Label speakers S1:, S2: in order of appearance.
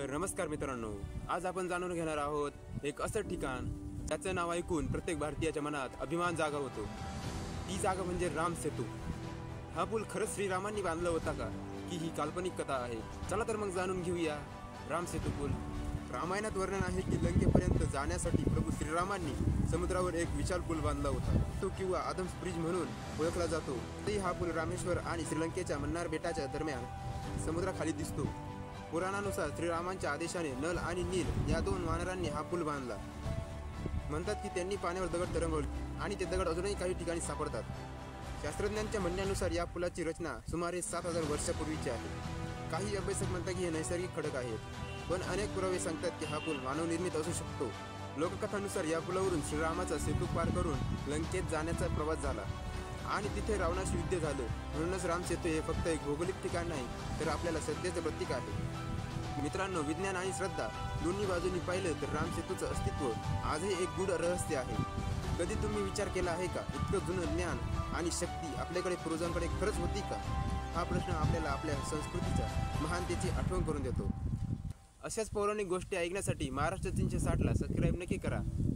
S1: तर नमस्कार मित्रांनो, आज आपण जाणून घेणार आहोत एक असं ठिकाण त्याचं नाव ऐकून प्रत्येक भारतीयाच्या मनात अभिमान जागा होतो। ती जागा म्हणजे राम सेतू। हा पूल खरंच श्रीरामांनी बांधला होता का की ही काल्पनिक कथा आहे? चला तर मग जाणून घेऊया राम सेतू पूल। रामायणात वर्णन आहे की लंकेपर्यंत जाण्यासाठी प्रभू श्रीरामांनी समुद्रावर एक विशाल पूल बांधला होता, तो किंवा आदम्स ब्रिज म्हणून ओळखला जातो। तरी हा पूल रामेश्वर आणि श्रीलंकेच्या मन्नार बेटाच्या दरम्यान समुद्राखाली दिसतो। पुराणानुसार श्रीरामांच्या आदेशाने नल आणि नील या दोन वानरांनी हा पूल बांधला। म्हणतात की त्यांनी पाण्यावर दगड तरंगवले आणि ते दगड अजूनही काही ठिकाणी सापडतात। शास्त्रज्ञांच्या म्हणण्यानुसार या पुलाची रचना सुमारे 7000 वर्षापूर्वीची आहे। काही अभ्यासक म्हणतात की हे नैसर्गिक खडक आहेत, पण अनेक पुरावे सांगतात की हा पूल मानवनिर्मित असू शकतो। लोककथानुसार या पुलावरून श्रीरामाचा सेतू पार करून लंकेत जाण्याचा प्रवास झाला आणि तिथे रावणाशी युद्ध झालं। म्हणूनच राम सेतू हे फक्त एक भौगोलिक ठिकाण नाही, तर आपल्याला सत्याचे प्रतीक आहे। मित्रांनो, विज्ञान आणि श्रद्धा दोन्ही बाजूंनी पाहिलं तर राम सेतूचं अस्तित्व आजही एक गूढ रहस्य आहे। कधी तुम्ही विचार केला आहे का, इतकं जुनं ज्ञान आणि शक्ती आपल्याकडे पूर्वजांकडे खरंच होती का? हा प्रश्न आपल्याला आपल्या संस्कृतीच्या महानतेची आठवण करून देतो। अशाच पौराणिक गोष्टी ऐकण्यासाठी महाराष्ट्र 360 ला सबस्क्राईब नक्की करा।